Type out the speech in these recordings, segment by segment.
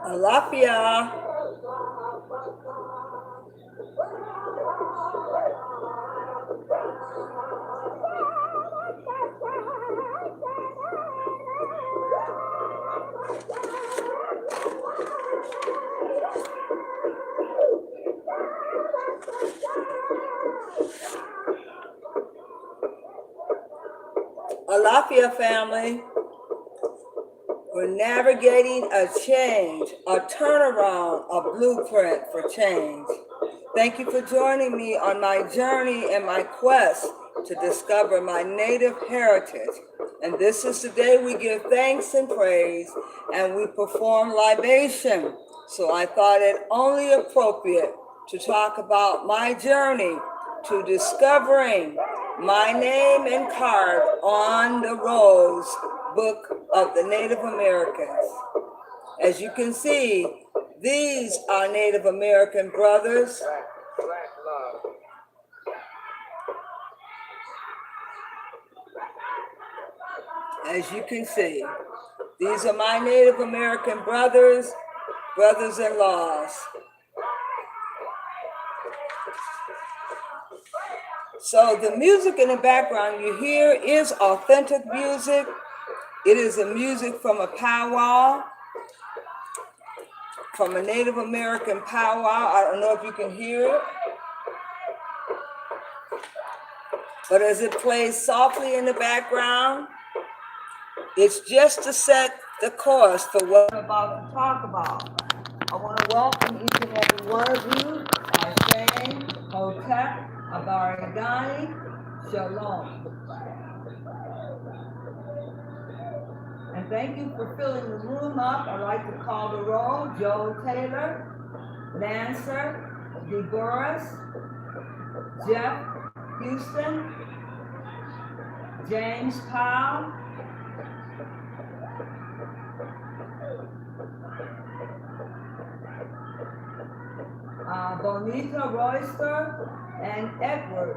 Alafia. Alafia family. We're navigating a change, a turnaround, a blueprint for change. Thank you for joining me on my journey and my quest to discover my native heritage. And this is the day we give thanks and praise and we perform libation. So I thought it only appropriate to talk about my journey to discovering my name and card on the Rose Book of the Native Americans. As you can see, these are Native American brothers. Black love. As you can see, these are my Native American brothers, brothers-in-laws. So the music in the background you hear is authentic music. It is a music from a powwow, from a Native American powwow. I don't know if you can hear it. But as it plays softly in the background, it's just to set the course for what I'm about to talk about. I want to welcome each and every one of you by saying, Hotep, Abaridani, Shalom. And thank you for filling the room up. I'd like to call the roll: Joe Taylor, Lancer, DeBoris, Jeff Houston, James Powell, Bonita Royster, and Edward.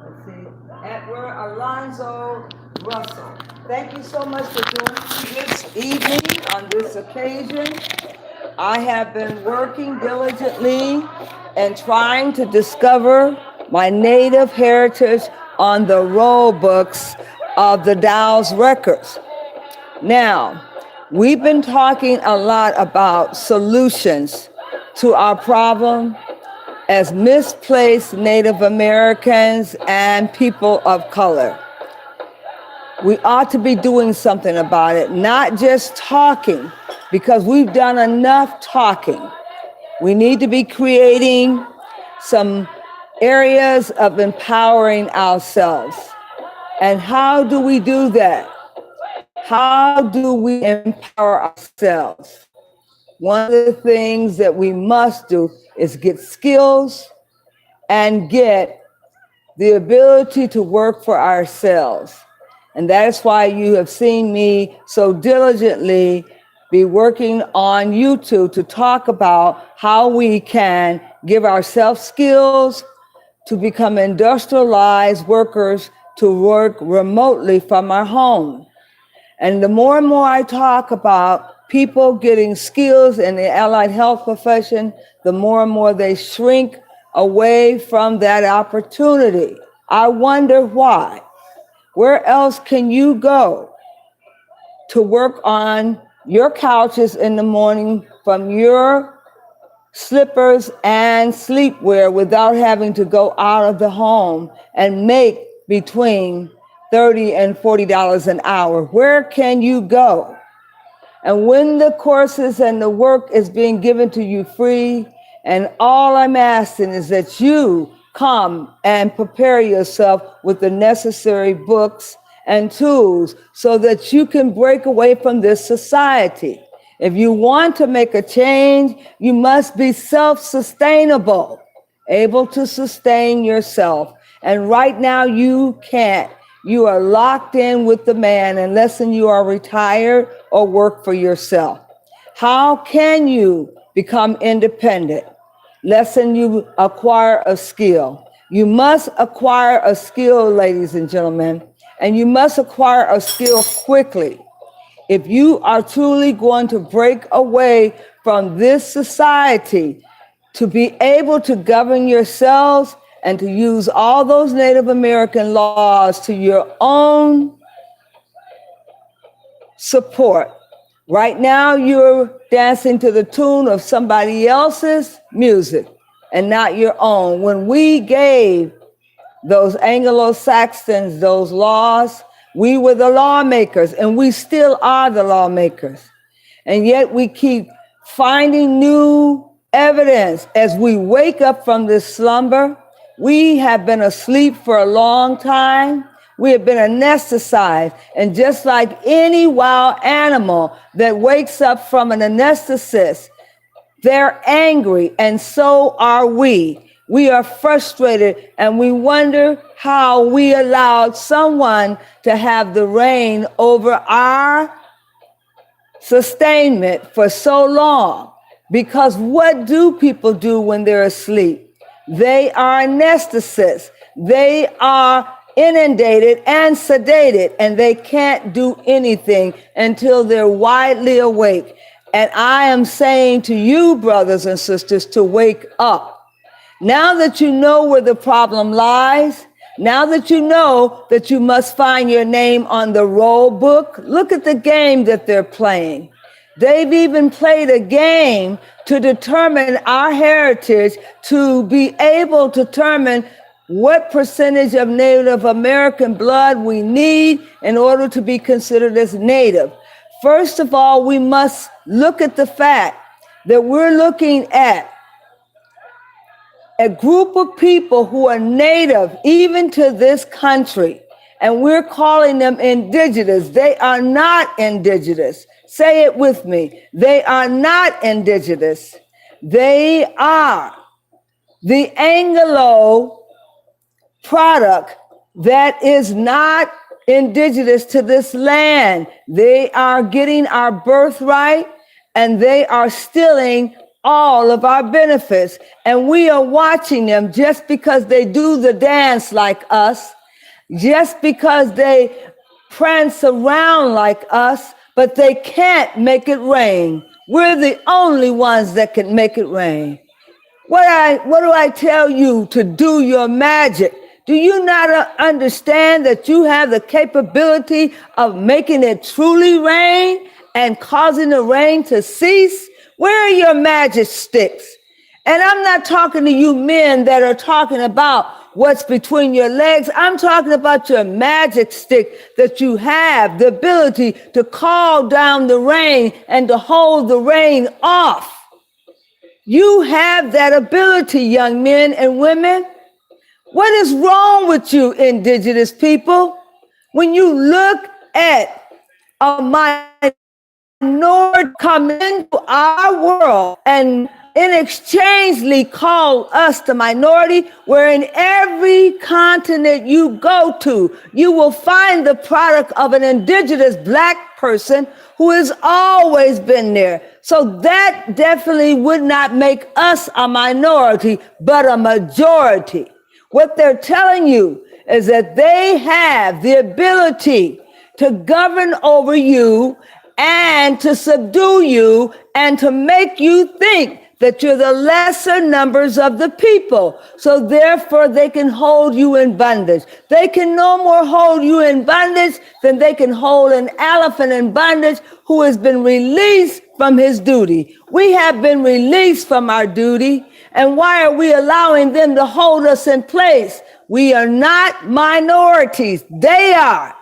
Let's see, Edward Alonzo Russell. Thank you so much for joining me this evening on this occasion. I have been working diligently and trying to discover my native heritage on the roll books of the Dow's records. Now, we've been talking a lot about solutions to our problem as misplaced Native Americans and people of color. We ought to be doing something about it, not just talking, because we've done enough talking. We need to be creating some areas of empowering ourselves. And how do we do that? How do we empower ourselves? One of the things that we must do is get skills and get the ability to work for ourselves. And that is why you have seen me so diligently be working on YouTube to talk about how we can give ourselves skills to become industrialized workers to work remotely from our home. And the more and more I talk about people getting skills in the allied health profession, the more and more they shrink away from that opportunity. I wonder why. Where else can you go to work on your couches in the morning from your slippers and sleepwear without having to go out of the home and make between $30 and $40 an hour? Where can you go? And when the courses and the work is being given to you free, and all I'm asking is that you come and prepare yourself with the necessary books and tools so that you can break away from this society. If you want to make a change, you must be self-sustainable, able to sustain yourself. And right now you can't. You are locked in with the man unless you are retired or work for yourself. How can you become independent? Lesson you acquire a skill. You must acquire a skill, ladies and gentlemen, and you must acquire a skill quickly. If you are truly going to break away from this society, to be able to govern yourselves and to use all those Native American laws to your own support. Right now, you're dancing to the tune of somebody else's music and not your own. When we gave those Anglo-Saxons those laws, we were the lawmakers, and we still are the lawmakers. And yet we keep finding new evidence as we wake up from this slumber. We have been asleep for a long time. We have been anesthetized. And just like any wild animal that wakes up from an anesthetist, they're angry, and so are we. We are frustrated, and we wonder how we allowed someone to have the reign over our sustainment for so long. Because what do people do when they're asleep? They are anesthetists. They are inundated and sedated, and they can't do anything until they're widely awake. And I am saying to you, brothers and sisters, to wake up. Now that you know where the problem lies, now that you know that you must find your name on the roll book, look at the game that they're playing. They've even played a game to determine our heritage, to be able to determine what percentage of Native American blood we need in order to be considered as Native. First of all, we must look at the fact that we're looking at a group of people who are native even to this country, and we're calling them indigenous. They are not indigenous. Say it with me. They are not indigenous. They are the Anglo product that is not indigenous to this land. They are getting our birthright, and they are stealing all of our benefits. And we are watching them just because they do the dance like us, just because they prance around like us, but they can't make it rain. We're the only ones that can make it rain. What do I tell you to do your magic? Do you not understand that you have the capability of making it truly rain and causing the rain to cease? Where are your magic sticks? And I'm not talking to you men that are talking about what's between your legs. I'm talking about your magic stick that you have, the ability to call down the rain and to hold the rain off. You have that ability, young men and women. What is wrong with you, indigenous people? When you look at a minority come into our world and in exchangely call us the minority, where in every continent you go to, you will find the product of an indigenous black person who has always been there. So that definitely would not make us a minority, but a majority. What they're telling you is that they have the ability to govern over you and to subdue you and to make you think that you're the lesser numbers of the people. So therefore they can hold you in bondage. They can no more hold you in bondage than they can hold an elephant in bondage who has been released from his duty. We have been released from our duty. And why are we allowing them to hold us in place? We are not minorities. They are.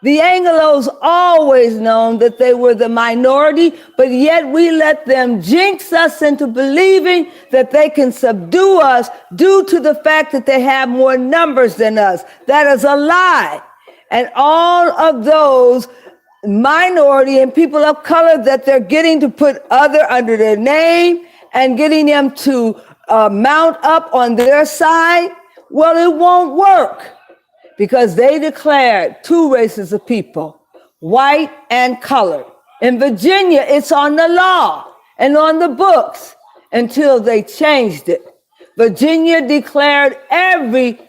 The Anglos always known that they were the minority, but yet we let them jinx us into believing that they can subdue us due to the fact that they have more numbers than us. That is a lie. And all of those minority and people of color that they're getting to put other under their name and getting them to mount up on their side, well, it won't work. Because they declared two races of people, white and colored. In Virginia, it's on the law and on the books until they changed it. Virginia declared every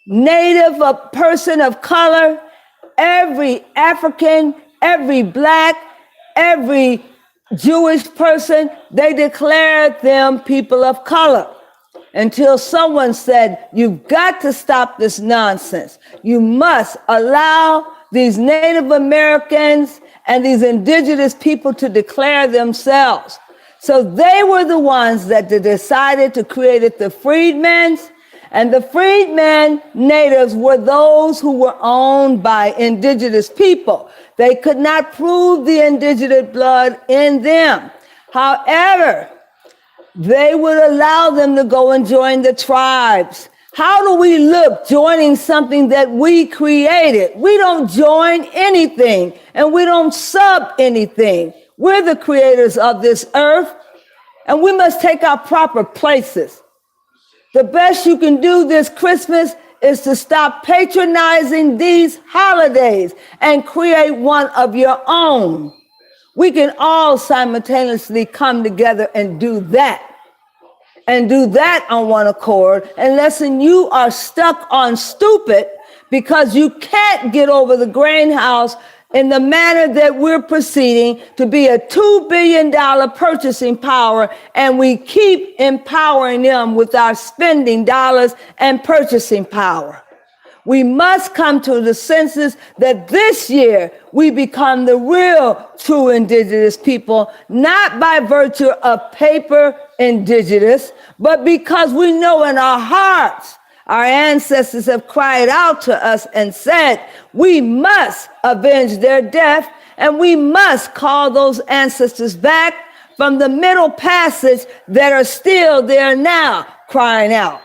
native person of color, every African every black, every Jewish person, they declared them people of color. Until someone said, you've got to stop this nonsense. You must allow these Native Americans and these indigenous people to declare themselves. So they were the ones that decided to create the freedmen. And the freedmen natives were those who were owned by indigenous people. They could not prove the indigenous blood in them. However, they would allow them to go and join the tribes. How do we look joining something that we created? We don't join anything and we don't sub anything. We're the creators of this earth and we must take our proper places. The best you can do this Christmas is to stop patronizing these holidays and create one of your own. We can all simultaneously come together and do that. And do that on one accord, unless you are stuck on stupid because you can't get over the grain house in the manner that we're proceeding to be a $2 billion purchasing power, and we keep empowering them with our spending dollars and purchasing power. We must come to the senses that this year we become the real true indigenous people, not by virtue of paper indigenous, but because we know in our hearts our ancestors have cried out to us and said, we must avenge their death and we must call those ancestors back from the Middle Passage that are still there now crying out.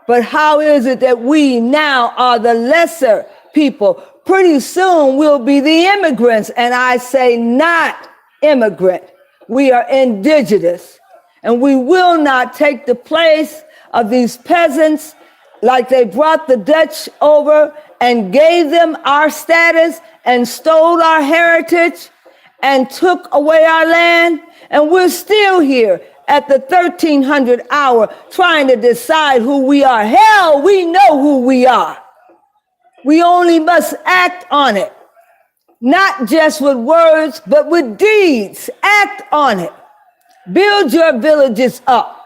But how is it that we now are the lesser people? Pretty soon we'll be the immigrants, and I say not immigrant. We are indigenous, and we will not take the place of these peasants like they brought the Dutch over and gave them our status and stole our heritage and took away our land, and we're still here at the 1300 hour trying to decide who we are. Hell, we know who we are. We only must act on it, not just with words, but with deeds. Act on it. Build your villages up.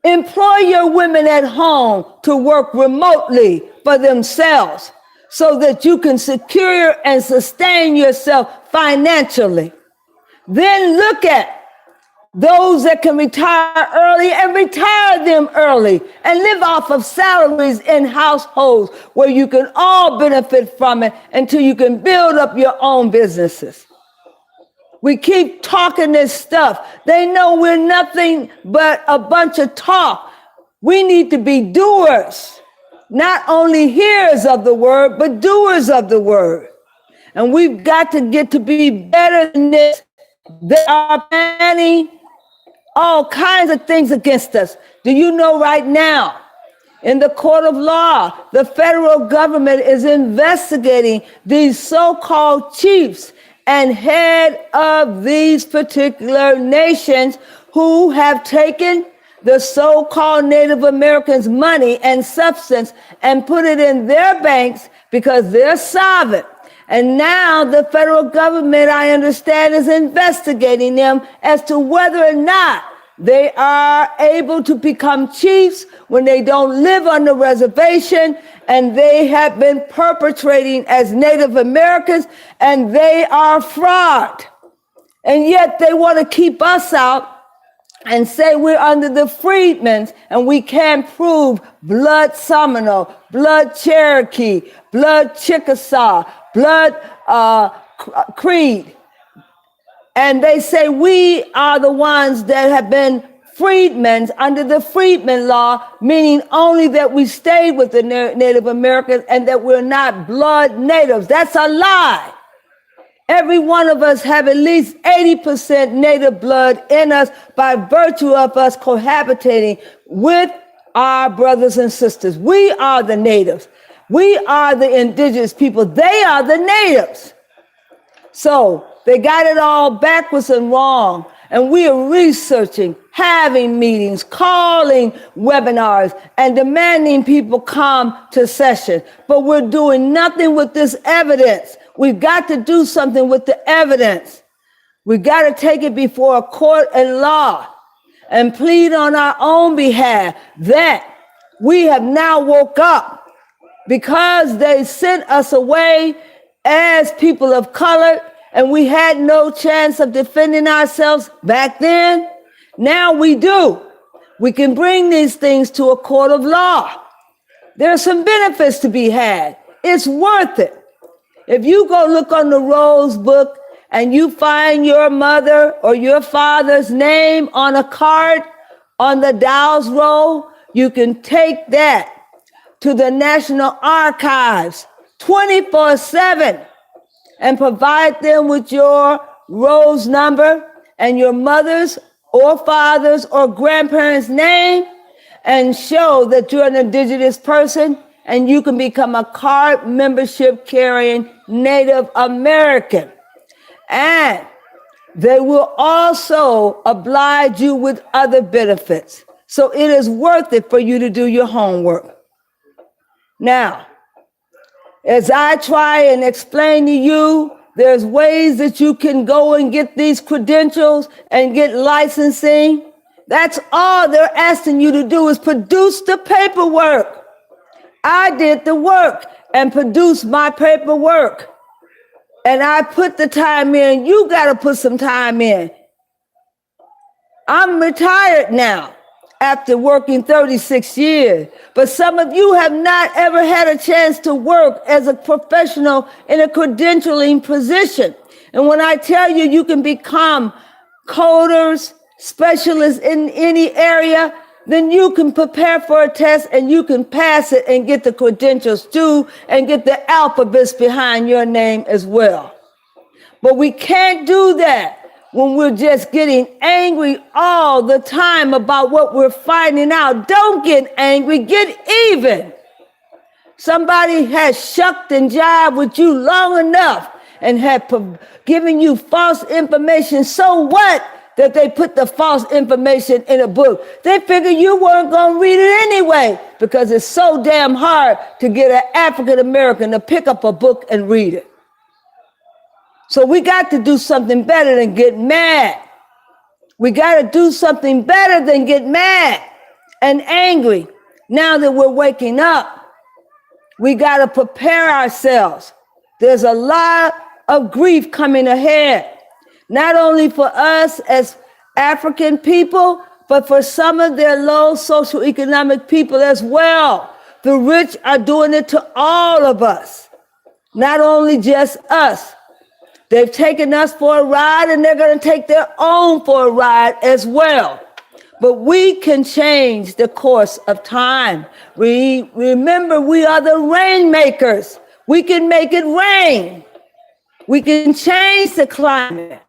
Employ your women at home to work remotely for themselves so that you can secure and sustain yourself financially. Then look at those that can retire early and retire them early and live off of salaries in households where you can all benefit from it until you can build up your own businesses. We keep talking this stuff. They know we're nothing but a bunch of talk. We need to be doers, not only hearers of the word, but doers of the word. And we've got to get to be better than this. They are planning all kinds of things against us. Do you know right now, in the court of law, the federal government is investigating these so-called chiefs and head of these particular nations who have taken the so-called Native Americans' money and substance and put it in their banks because they're sovereign. And now the federal government, I understand, is investigating them as to whether or not they are able to become chiefs when they don't live on the reservation, and they have been perpetrating as Native Americans, and they are fraud. And yet they want to keep us out and say we're under the freedmen, and we can't prove blood Seminole, blood Cherokee, blood Chickasaw, blood Creed. And they say we are the ones that have been freedmen under the freedmen law, meaning only that we stayed with the Native Americans and that we're not blood natives. That's a lie. Every one of us have at least 80% native blood in us by virtue of us cohabitating with our brothers and sisters. We are the natives. We are the indigenous people. They are the natives. So they got it all backwards and wrong. And we are researching, having meetings, calling webinars, and demanding people come to session. But we're doing nothing with this evidence. We've got to do something with the evidence. We've got to take it before a court and law and plead on our own behalf that we have now woke up because they sent us away as people of color and we had no chance of defending ourselves back then. Now we do. We can bring these things to a court of law. There are some benefits to be had. It's worth it. If you go look on the Rolls book and you find your mother or your father's name on a card on the Dow's roll, you can take that to the National Archives 24/7 and provide them with your Rolls number and your mother's or father's or grandparents' name and show that you're an indigenous person and you can become a card membership carrying Native American. And they will also oblige you with other benefits. So it is worth it for you to do your homework. Now, as I try and explain to you, there's ways that you can go and get these credentials and get licensing. That's all they're asking you to do is produce the paperwork. I did the work and produced my paperwork. And I put the time in. You got to put some time in. I'm retired now after working 36 years. But some of you have not ever had a chance to work as a professional in a credentialing position. And when I tell you, you can become coders, specialists in any area, then you can prepare for a test and you can pass it and get the credentials too and get the alphabets behind your name as well. But we can't do that when we're just getting angry all the time about what we're finding out. Don't get angry, get even. Somebody has shucked and jived with you long enough and had given you false information. So what? That they put the false information in a book. They figured you weren't going to read it anyway because it's so damn hard to get an African American to pick up a book and read it. So we got to do something better than get mad. We got to do something better than get mad and angry. Now that we're waking up, we got to prepare ourselves. There's a lot of grief coming ahead. Not only for us as African people, but for some of their low socioeconomic people as well. The rich are doing it to all of us, not only just us. They've taken us for a ride and they're going to take their own for a ride as well. But we can change the course of time. Remember, we are the rainmakers. We can make it rain. We can change the climate.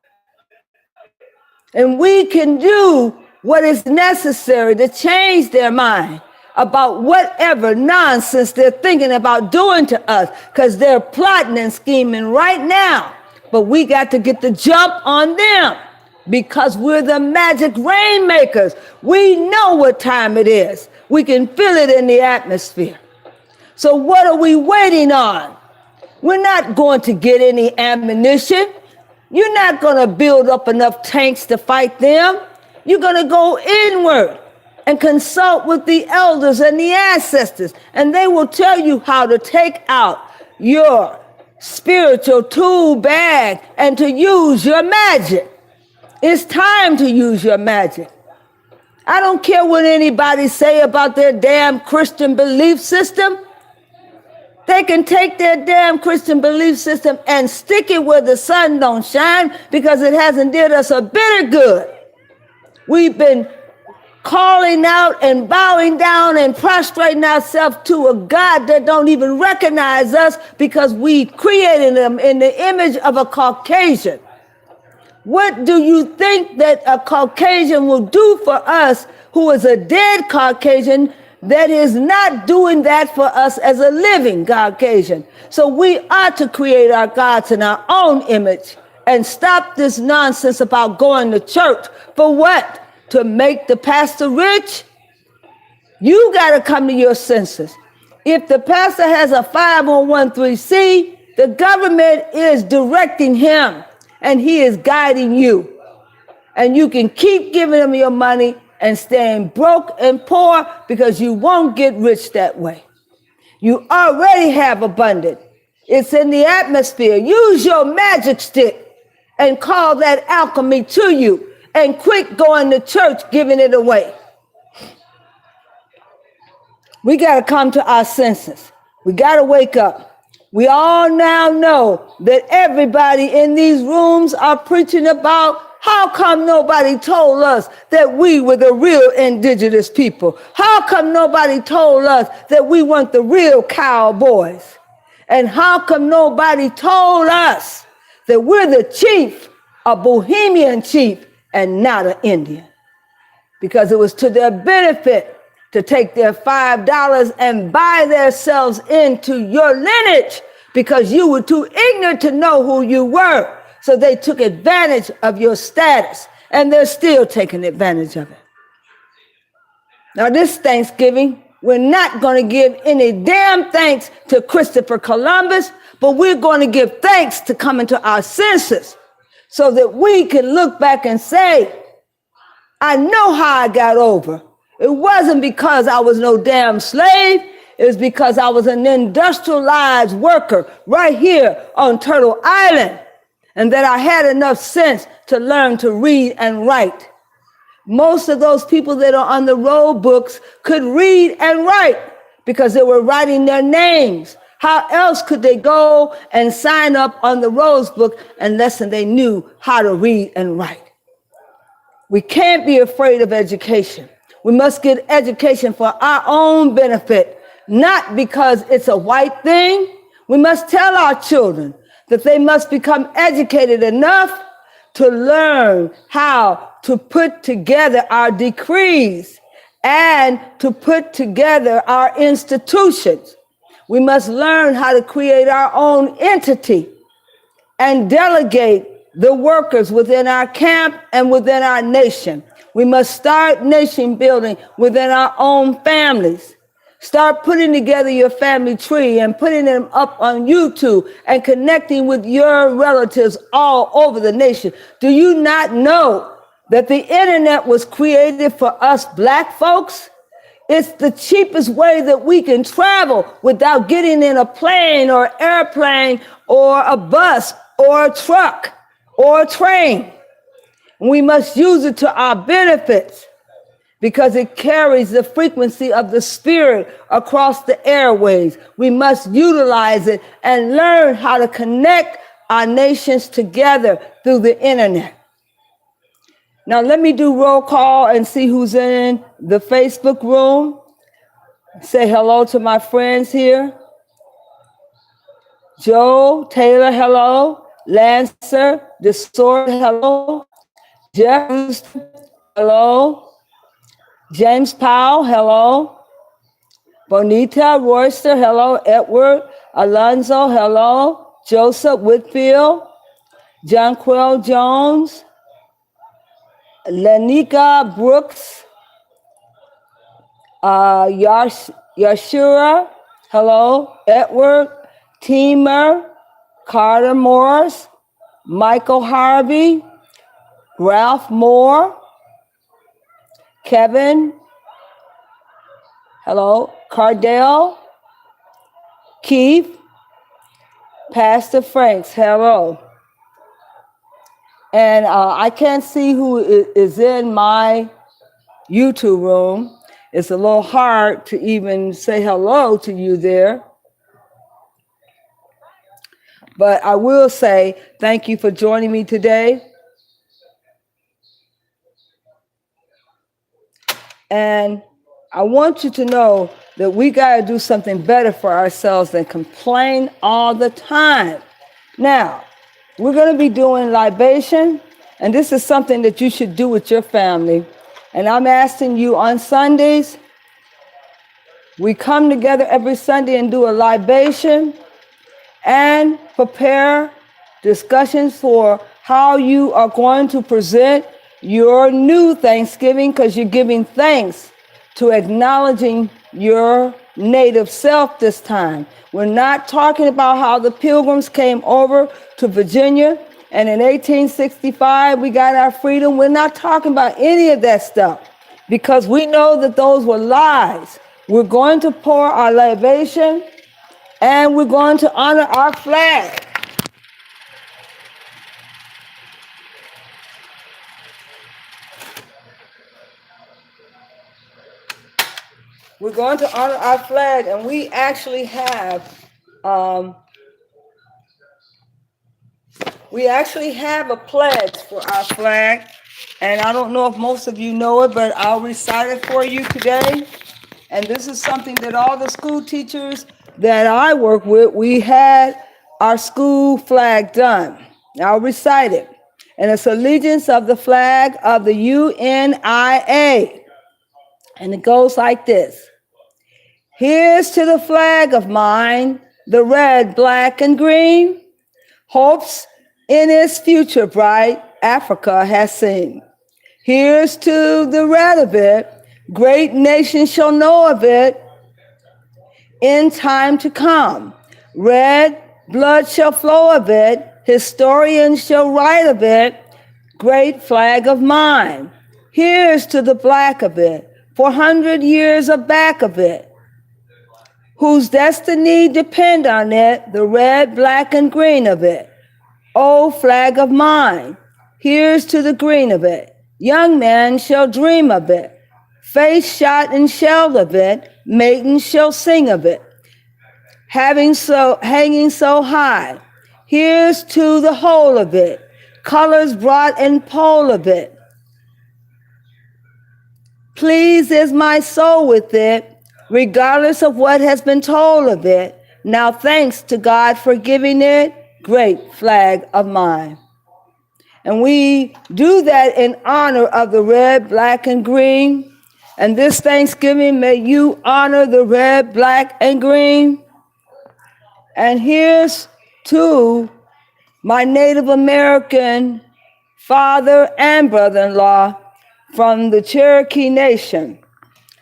And we can do what is necessary to change their mind about whatever nonsense they're thinking about doing to us, because they're plotting and scheming right now. But we got to get the jump on them because we're the magic rainmakers. We know what time it is. We can feel it in the atmosphere. So what are we waiting on? We're not going to get any ammunition. You're not going to build up enough tanks to fight them. You're going to go inward and consult with the elders and the ancestors, and they will tell you how to take out your spiritual tool bag and to use your magic. It's time to use your magic. I don't care what anybody say about their damn Christian belief system. They can take their damn Christian belief system and stick it where the sun don't shine because it hasn't did us a bit of good. We've been calling out and bowing down and prostrating ourselves to a God that don't even recognize us because we created them in the image of a Caucasian. What do you think that a Caucasian will do for us who is a dead Caucasian that is not doing that for us as a living Caucasian? So we ought to create our gods in our own image and stop this nonsense about going to church. For what? To make the pastor rich? You got to come to your senses. If the pastor has a 501(c), The government is directing him, and he is guiding you. And you can keep giving him your money and staying broke and poor because you won't get rich that way. You already have abundance. It's in the atmosphere. Use your magic stick and call that alchemy to you, and quit going to church giving it away. We got to come to our senses. We got to wake up. We all now know that everybody in these rooms are preaching about how come nobody told us that we were the real indigenous people? How come nobody told us that we weren't the real cowboys? And how come nobody told us that we're the chief, a Bohemian chief, and not an Indian? Because it was to their benefit to take their $5 and buy themselves into your lineage because you were too ignorant to know who you were. So they took advantage of your status, and they're still taking advantage of it. Now, this Thanksgiving, we're not going to give any damn thanks to Christopher Columbus, but we're going to give thanks to coming to our senses so that we can look back and say, I know how I got over. It wasn't because I was no damn slave. It was because I was an industrialized worker right here on Turtle Island, and that I had enough sense to learn to read and write. Most of those people that are on the roll books could read and write because they were writing their names. How else could they go and sign up on the Rose Book unless they knew how to read and write? We can't be afraid of education. We must get education for our own benefit, not because it's a white thing. We must tell our children that they must become educated enough to learn how to put together our decrees and to put together our institutions. We must learn how to create our own entity and delegate the workers within our camp and within our nation. We must start nation building within our own families. Start putting together your family tree and putting them up on YouTube and connecting with your relatives all over the nation. Do you not know that the internet was created for us black folks? It's the cheapest way that we can travel without getting in a plane or airplane or a bus or a truck or a train. We must use it to our benefits, because it carries the frequency of the spirit across the airways. We must utilize it and learn how to connect our nations together through the internet. Now, let me do roll call and see who's in the Facebook room. Say hello to my friends here. Joe Taylor, hello. Lancer DeSort, hello. Jeff Houston, hello. James Powell, hello. Bonita Royster, hello. Edward Alonzo, hello. Joseph Whitfield, Jonquil Jones, Lenika Brooks, Yashura, hello. Edward Teamer, Carter Morris, Michael Harvey, Ralph Moore, Kevin, hello, Cardell, Keith, Pastor Franks, hello. And I can't see who is in my YouTube room. It's a little hard to even say hello to you there. But I will say thank you for joining me today. And I want you to know that we got to do something better for ourselves than complain all the time. Now, we're going to be doing libation, and this is something that you should do with your family. And I'm asking you on Sundays, we come together every Sunday and do a libation and prepare discussions for how you are going to present your new Thanksgiving, because you're giving thanks to acknowledging your native self this time. We're not talking about how the Pilgrims came over to Virginia and in 1865 we got our freedom. We're not talking about any of that stuff because we know that those were lies. We're going to pour our libation and we're going to honor our flag. We're going to honor our flag, and we actually have a pledge for our flag. And I don't know if most of you know it, but I'll recite it for you today. And this is something that all the school teachers that I work with, we had our school flag done. I'll recite it. And it's allegiance of the flag of the UNIA. And it goes like this. Here's to the flag of mine, the red, black, and green. Hopes in its future bright, Africa has seen. Here's to the red of it, great nations shall know of it in time to come. Red blood shall flow of it, historians shall write of it, great flag of mine. Here's to the black of it, 400 years of back of it, whose destiny depend on it, the red, black, and green of it. Oh, flag of mine, here's to the green of it. Young men shall dream of it. Face shot and shelled of it, maidens shall sing of it. Hanging so high, here's to the whole of it. Colors brought and pole of it. Pleased is my soul with it, regardless of what has been told of it. Now thanks to God for giving it, great flag of mine. And we do that in honor of the red, black, and green. And this Thanksgiving, may you honor the red, black, and green. And here's to my Native American father and brother-in-law from the Cherokee Nation.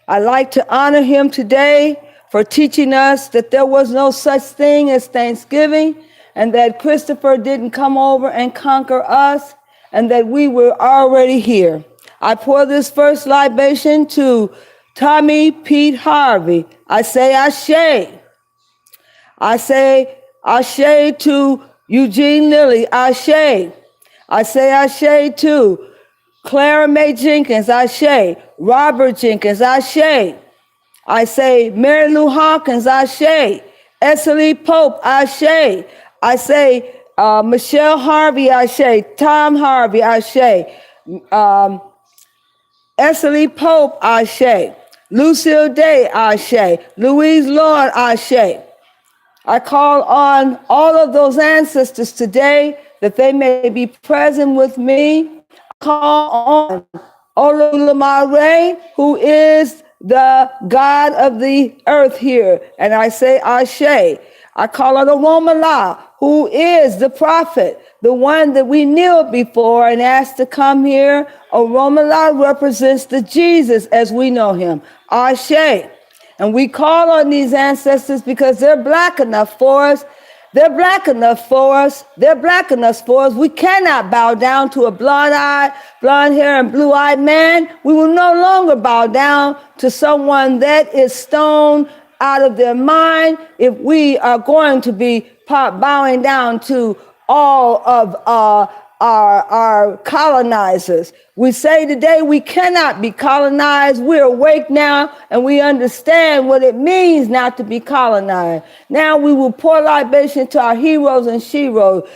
I'd like to honor him today for teaching us that there was no such thing as Thanksgiving, and that Christopher didn't come over and conquer us, and that we were already here. I pour this first libation to Tommy Pete Harvey. I say Ashe. I say Ashe to Eugene Lilly. Ashe. I say Ashe to Clara Mae Jenkins. Ashe. Robert Jenkins. Ashe. I say Mary Lou Hawkins. Ashe. Esselie Pope. Ashe. I say Michelle Harvey. Ashe. Tom Harvey. Ashe. Esselie Pope. Ashe. Lucille Day. Ashe. Louise Lord. Ashe. I call on all of those ancestors today that they may be present with me. I call on Olodumare, who is the God of the earth here, and I say Ashe. I call on Oromala, who is the prophet, the one that we kneeled before and asked to come here. Oromala represents the Jesus as we know him. Ashe. And we call on these ancestors because they're black enough for us. They're black enough for us. They're black enough for us. We cannot bow down to a blonde hair and blue-eyed man. We will no longer bow down to someone that is stoned out of their mind if we are going to be bowing down to all of our colonizers. We say today we cannot be colonized. We're awake now and we understand what it means not to be colonized. Now we will pour libation to our heroes and sheroes.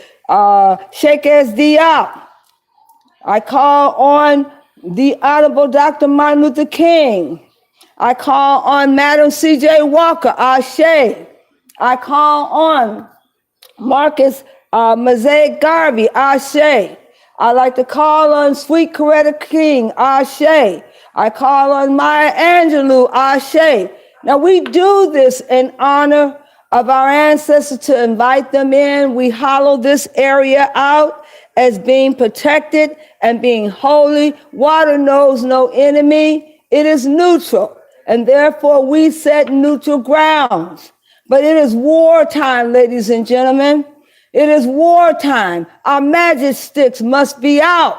Sheikh S. Diop. I call on the Honorable Dr. Martin Luther King. I call on Madam C.J. Walker. Ashe. I call on Marcus Mosaic Garvey. Ashe. I like to call on Sweet Coretta King. Ashe. I call on Maya Angelou. Ashe. Now we do this in honor of our ancestors to invite them in. We hollow this area out as being protected and being holy. Water knows no enemy. It is neutral. and therefore we set neutral grounds. But it is wartime, ladies and gentlemen. It is wartime. Our magic sticks must be out.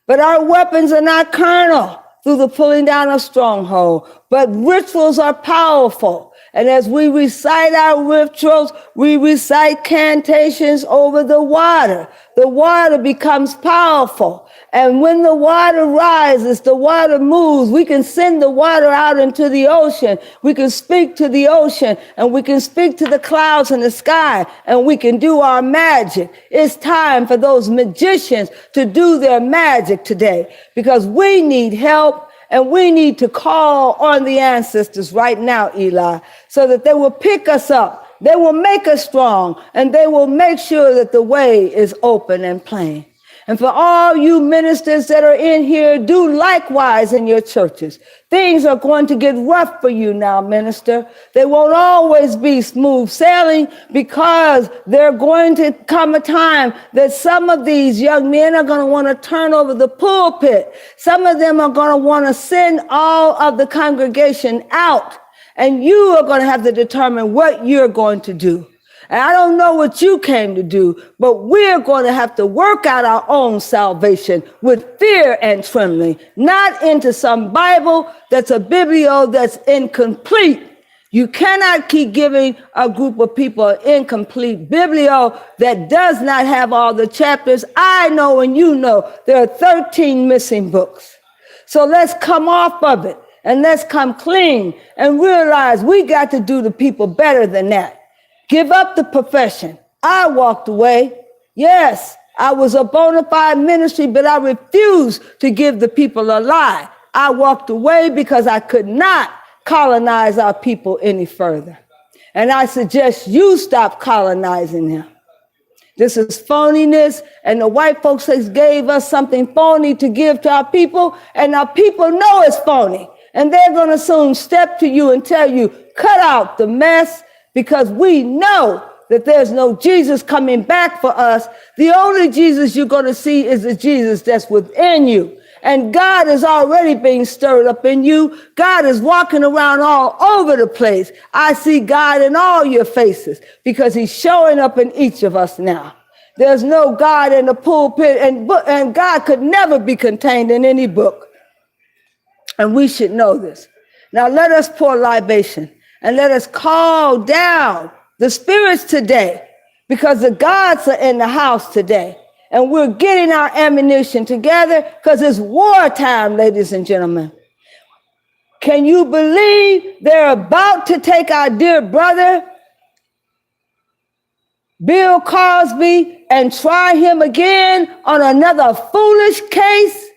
But our weapons are not carnal through the pulling down of stronghold, but rituals are powerful. And as we recite our rituals, we recite cantations over the water. The water becomes powerful. And when the water rises, the water moves. We can send the water out into the ocean. We can speak to the ocean, and we can speak to the clouds in the sky, and we can do our magic. It's time for those magicians to do their magic today, because we need help, and we need to call on the ancestors right now, Eli, so that they will pick us up. They will make us strong, and they will make sure that the way is open and plain. And for all you ministers that are in here, do likewise in your churches. Things are going to get rough for you now, minister. They won't always be smooth sailing, because there's going to come a time that some of these young men are going to want to turn over the pulpit. Some of them are going to want to send all of the congregation out. And you are going to have to determine what you're going to do. And I don't know what you came to do, but we're going to have to work out our own salvation with fear and trembling, not into some Bible that's a biblio that's incomplete. You cannot keep giving a group of people an incomplete biblio that does not have all the chapters. I know and you know there are 13 missing books. So let's come off of it and let's come clean and realize we got to do the people better than that. Give up the profession. I walked away. Yes, I was a bona fide ministry, but I refused to give the people a lie. I walked away because I could not colonize our people any further. And I suggest you stop colonizing them. This is phoniness, and the white folks gave us something phony to give to our people, and our people know it's phony. And they're going to soon step to you and tell you, cut out the mess, because we know that there's no Jesus coming back for us. The only Jesus you're going to see is the Jesus that's within you. And God is already being stirred up in you. God is walking around all over the place. I see God in all your faces because he's showing up in each of us now. There's no God in the pulpit, and God could never be contained in any book. And we should know this. Now let us pour libation. And let us call down the spirits today, because the gods are in the house today. And we're getting our ammunition together because it's wartime, ladies and gentlemen. Can you believe they're about to take our dear brother, Bill Cosby, and try him again on another foolish case?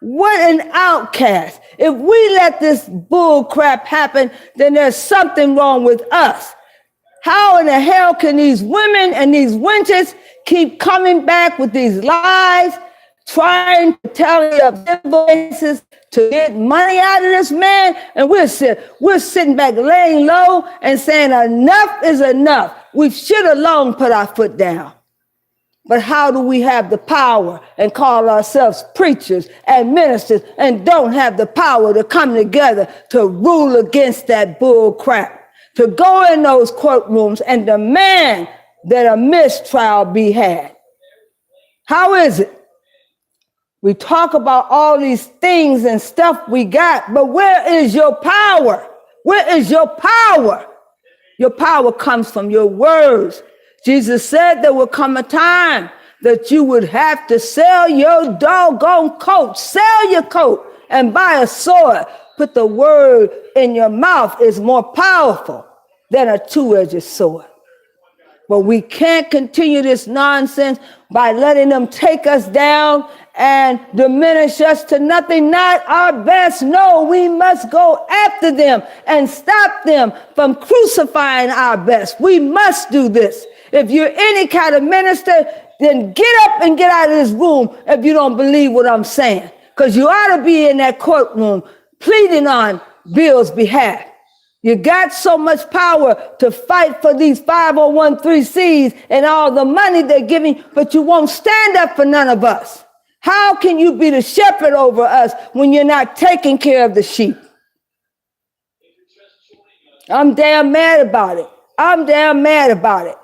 What an outcast. If we let this bull crap happen, then there's something wrong with us. How in the hell can these women and these wenches keep coming back with these lies, trying to tally up their voices to get money out of this man? And we're sitting back laying low and saying enough is enough. We should have long put our foot down. But how do we have the power and call ourselves preachers and ministers and don't have the power to come together to rule against that bull crap, to go in those courtrooms and demand that a mistrial be had? How is it? We talk about all these things and stuff we got, but where is your power? Where is your power? Your power comes from your words. Jesus said there will come a time that you would have to sell your doggone coat, sell your coat and buy a sword. Put the word in your mouth is more powerful than a two-edged sword. But we can't continue this nonsense by letting them take us down and diminish us to nothing, not our best. No, we must go after them and stop them from crucifying our best. We must do this. If you're any kind of minister, then get up and get out of this room if you don't believe what I'm saying. Because you ought to be in that courtroom pleading on Bill's behalf. You got so much power to fight for these 501(c)(3)s and all the money they're giving, but you won't stand up for none of us. How can you be the shepherd over us when you're not taking care of the sheep? I'm damn mad about it. I'm damn mad about it.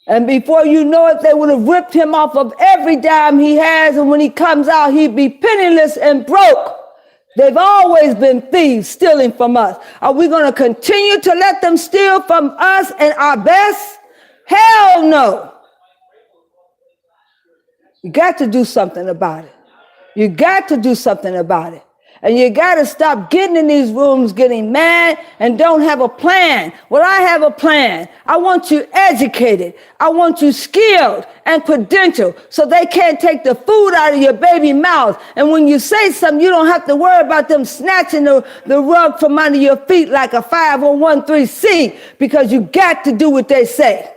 And before you know it, they would have ripped him off of every dime he has. And when he comes out, he'd be penniless and broke. They've always been thieves stealing from us. Are we going to continue to let them steal from us and our best? Hell no. You got to do something about it. You got to do something about it. And you got to stop getting in these rooms, getting mad and don't have a plan. Well, I have a plan. I want you educated. I want you skilled and credentialed so they can't take the food out of your baby mouth. And when you say something, you don't have to worry about them snatching the rug from under your feet like a 501(c) because you got to do what they say.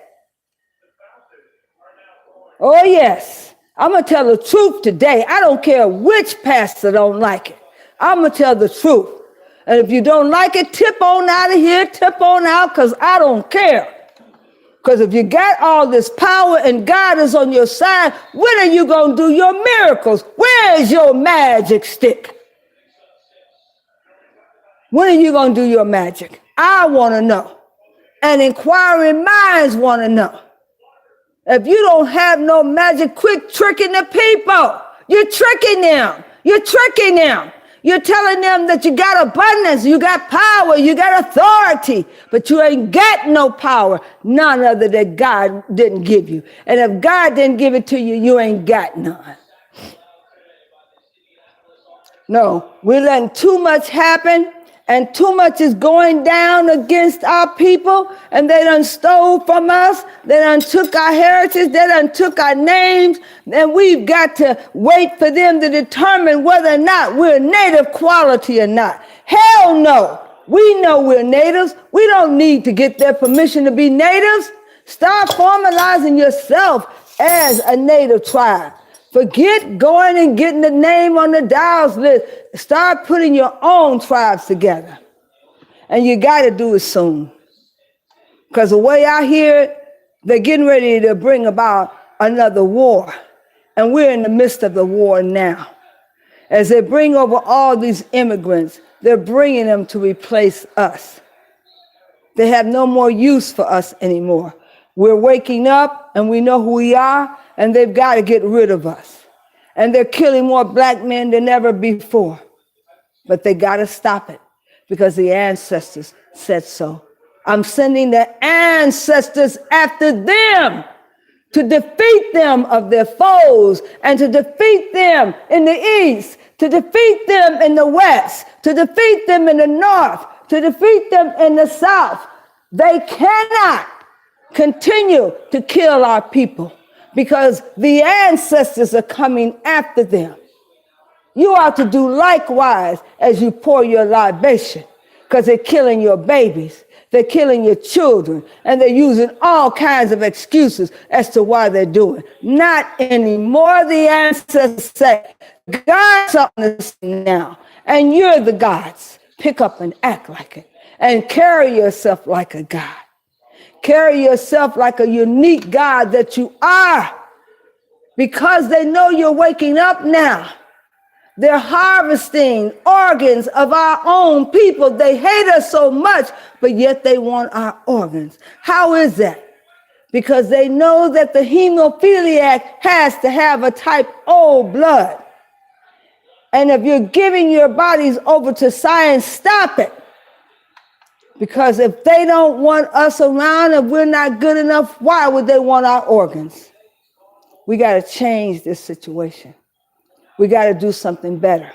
Oh, yes. I'm going to tell the truth today. I don't care which pastor don't like it. I'm going to tell the truth. And if you don't like it, tip on out of here, tip on out, because I don't care. Because if you got all this power and God is on your side, when are you going to do your miracles? Where is your magic stick? When are you going to do your magic? I want to know. And inquiring minds want to know. If you don't have no magic, quit tricking the people. You're tricking them. You're tricking them. You're telling them that you got abundance, you got power, you got authority, but you ain't got no power, none other that God didn't give you. And if God didn't give it to you, you ain't got none. No, we're letting too much happen, and too much is going down against our people, and they done stole from us, they done took our heritage, they done took our names, and we've got to wait for them to determine whether or not we're native quality or not. Hell no. We know we're natives. We don't need to get their permission to be natives. Start formalizing yourself as a native tribe. Forget going and getting the name on the Dow's list. Start putting your own tribes together. And you got to do it soon. Because the way I hear it, they're getting ready to bring about another war. And we're in the midst of the war now. As they bring over all these immigrants, they're bringing them to replace us. They have no more use for us anymore. We're waking up and we know who we are, and they've got to get rid of us. And they're killing more black men than ever before. But they got to stop it because the ancestors said so. I'm sending the ancestors after them to defeat them of their foes and to defeat them in the east, to defeat them in the west, to defeat them in the north, to defeat them in the south. They cannot continue to kill our people because the ancestors are coming after them. You ought to do likewise as you pour your libation because they're killing your babies. They're killing your children, and they're using all kinds of excuses as to why they're doing. Not anymore. The ancestors say, God's something to say now, and you're the gods. Pick up and act like it, and carry yourself like a God. Carry yourself like a unique God that you are, because they know you're waking up now. They're harvesting organs of our own people. They hate us so much, but yet they want our organs. How is that? Because they know that the hemophiliac has to have a type O blood. And if you're giving your bodies over to science, stop it. Because if they don't want us around, if we're not good enough, why would they want our organs? We got to change this situation. We got to do something better.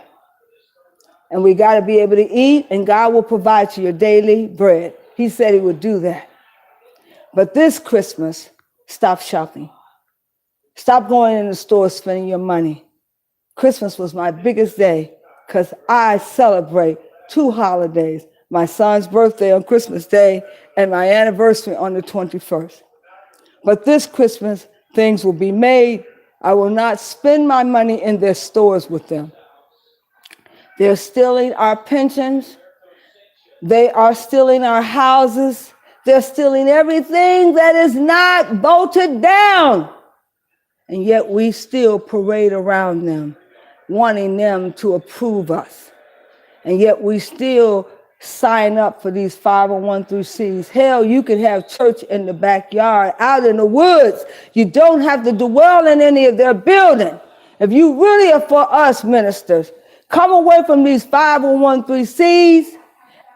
And we got to be able to eat, and God will provide you your daily bread. He said he would do that. But this Christmas, stop shopping. Stop going in the store spending your money. Christmas was my biggest day because I celebrate two holidays, my son's birthday on Christmas Day and my anniversary on the 21st. But this Christmas, things will be made. I will not spend my money in their stores with them. They're stealing our pensions. They are stealing our houses. They're stealing everything that is not voted down. And yet we still parade around them, wanting them to approve us. And yet we still sign up for these 501(c)(3)s. Hell, you can have church in the backyard, out in the woods. You don't have to dwell in any of their building. If you really are for us ministers, come away from these 501(c)(3)s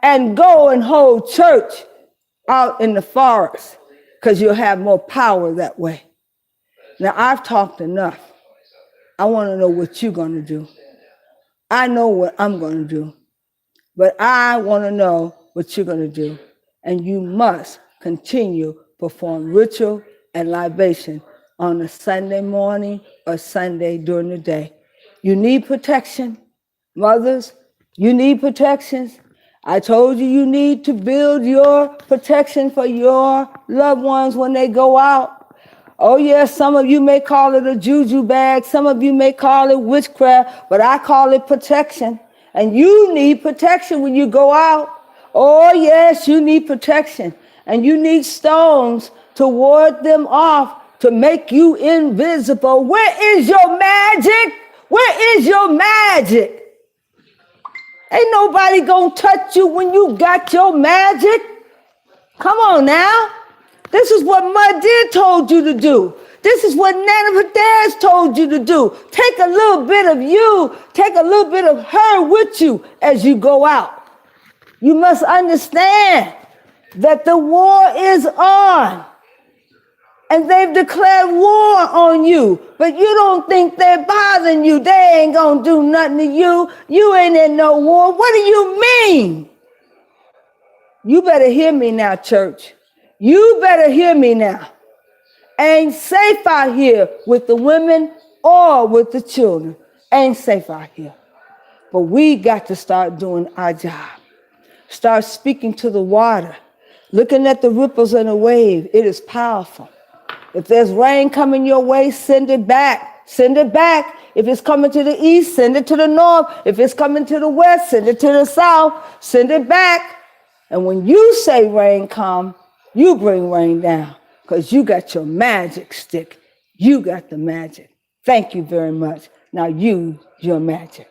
and go and hold church out in the forest, because you'll have more power that way. Now, I've talked enough. I want to know what you're going to do. I know what I'm going to do. But I want to know what you're going to do. And you must continue to perform ritual and libation on a Sunday morning or Sunday during the day. You need protection. Mothers, you need protections. I told you you need to build your protection for your loved ones when they go out. Oh, yes, some of you may call it a juju bag. Some of you may call it witchcraft, but I call it protection. And you need protection when you go out. Oh, yes, you need protection. And you need stones to ward them off, to make you invisible. Where is your magic? Where is your magic? Ain't nobody gonna touch you when you got your magic. Come on now. This is what Muddir told you to do. This is what Nana Fadez told you to do. Take a little bit of you, take a little bit of her with you as you go out. You must understand that the war is on. And they've declared war on you. But you don't think they're bothering you. They ain't gonna do nothing to you. You ain't in no war. What do you mean? You better hear me now, church. You better hear me now. Ain't safe out here with the women or with the children. Ain't safe out here. But we got to start doing our job. Start speaking to the water. Looking at the ripples in the wave. It is powerful. If there's rain coming your way, send it back. Send it back. If it's coming to the east, send it to the north. If it's coming to the west, send it to the south. Send it back. And when you say rain come, you bring rain down, because you got your magic stick. You got the magic. Thank you very much. Now use your magic.